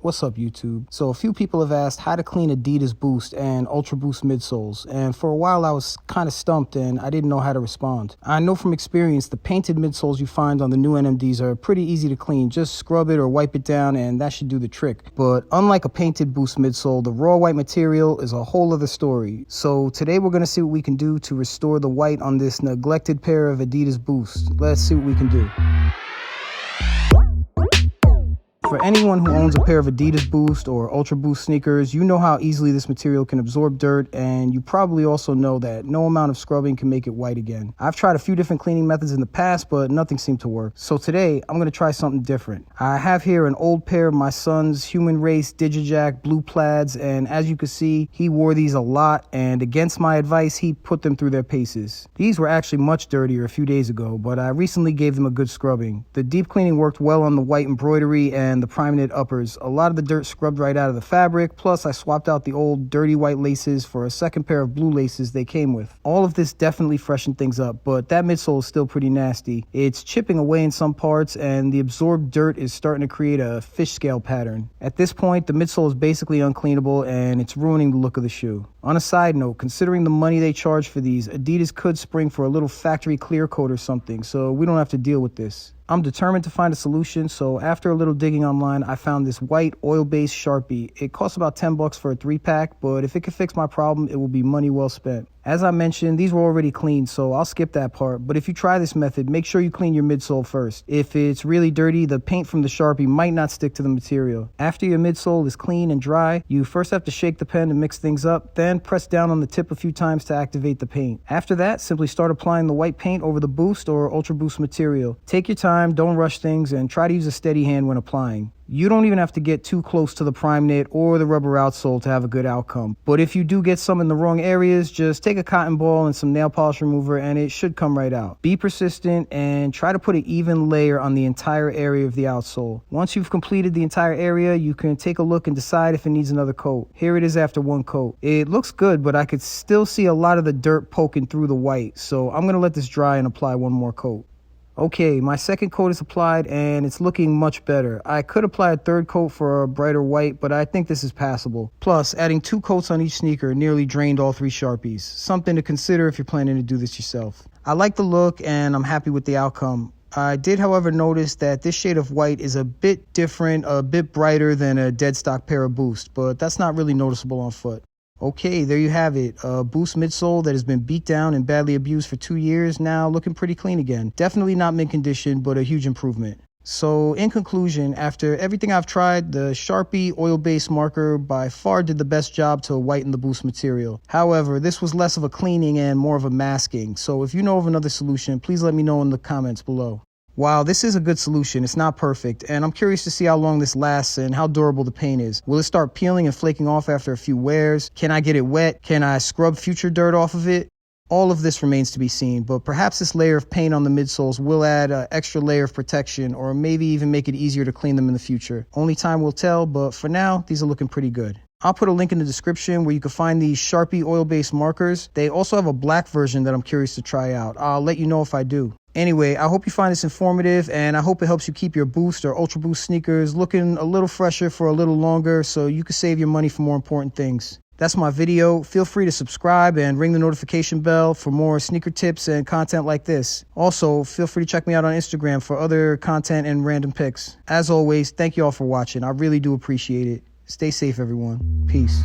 What's up, YouTube? So a few people have asked how to clean Adidas Boost and Ultra Boost midsoles, and for a while I was kind of stumped and I didn't know how to respond. I know from experience the painted midsoles you find on the new NMDs are pretty easy to clean. Just scrub it or wipe it down and that should do the trick. But unlike a painted Boost midsole, the raw white material is a whole other story. So today we're going to see what we can do to restore the white on this neglected pair of Adidas Boost. Let's see what we can do. For anyone who owns a pair of Adidas Boost or Ultra Boost sneakers, you know how easily this material can absorb dirt, and you probably also know that no amount of scrubbing can make it white again. I've tried a few different cleaning methods in the past, but nothing seemed to work. So today, I'm going to try something different. I have here an old pair of my son's Human Race Digijack blue plaids, and as you can see, he wore these a lot, and against my advice, he put them through their paces. These were actually much dirtier a few days ago, but I recently gave them a good scrubbing. The deep cleaning worked well on the white embroidery and the prime knit uppers. A lot of the dirt scrubbed right out of the fabric, plus I swapped out the old dirty white laces for a second pair of blue laces they came with. All of this definitely freshened things up, but that midsole is still pretty nasty. It's chipping away in some parts and the absorbed dirt is starting to create a fish scale pattern. At this point, the midsole is basically uncleanable and it's ruining the look of the shoe. On a side note, considering the money they charge for these, Adidas could spring for a little factory clear coat or something, so we don't have to deal with this. I'm determined to find a solution, so after a little digging online, I found this white oil-based Sharpie. It costs about $10 for a 3-pack, but if it could fix my problem, it will be money well spent. As I mentioned, these were already cleaned, so I'll skip that part, but if you try this method, make sure you clean your midsole first. If it's really dirty, the paint from the Sharpie might not stick to the material. After your midsole is clean and dry, you first have to shake the pen to mix things up, then press down on the tip a few times to activate the paint. After that, simply start applying the white paint over the Boost or Ultra Boost material. Take your time, don't rush things, and try to use a steady hand when applying. You don't even have to get too close to the prime knit or the rubber outsole to have a good outcome. But if you do get some in the wrong areas, just take a cotton ball and some nail polish remover and it should come right out. Be persistent and try to put an even layer on the entire area of the outsole. Once you've completed the entire area, you can take a look and decide if it needs another coat. Here it is after one coat. It looks good, but I could still see a lot of the dirt poking through the white, so I'm going to let this dry and apply one more coat. Okay, my second coat is applied and it's looking much better. I could apply a third coat for a brighter white, but I think this is passable. Plus, adding 2 coats on each sneaker nearly drained all 3 Sharpies. Something to consider if you're planning to do this yourself. I like the look and I'm happy with the outcome. I did, however, notice that this shade of white is a bit different, a bit brighter than a dead stock pair of Boost, but that's not really noticeable on foot. Okay, there you have it. A Boost midsole that has been beat down and badly abused for 2 years, now looking pretty clean again. Definitely not mint condition, but a huge improvement. So in conclusion, after everything I've tried, the Sharpie oil-based marker by far did the best job to whiten the Boost material. However, this was less of a cleaning and more of a masking. So if you know of another solution, please let me know in the comments below. While this is a good solution, it's not perfect, and I'm curious to see how long this lasts and how durable the paint is. Will it start peeling and flaking off after a few wears? Can I get it wet? Can I scrub future dirt off of it? All of this remains to be seen, but perhaps this layer of paint on the midsoles will add an extra layer of protection or maybe even make it easier to clean them in the future. Only time will tell, but for now, these are looking pretty good. I'll put a link in the description where you can find these Sharpie oil-based markers. They also have a black version that I'm curious to try out. I'll let you know if I do. Anyway, I hope you find this informative and I hope it helps you keep your Boost or Ultra Boost sneakers looking a little fresher for a little longer so you can save your money for more important things. That's my video. Feel free to subscribe and ring the notification bell for more sneaker tips and content like this. Also, feel free to check me out on Instagram for other content and random pics. As always, thank you all for watching. I really do appreciate it. Stay safe, everyone. Peace.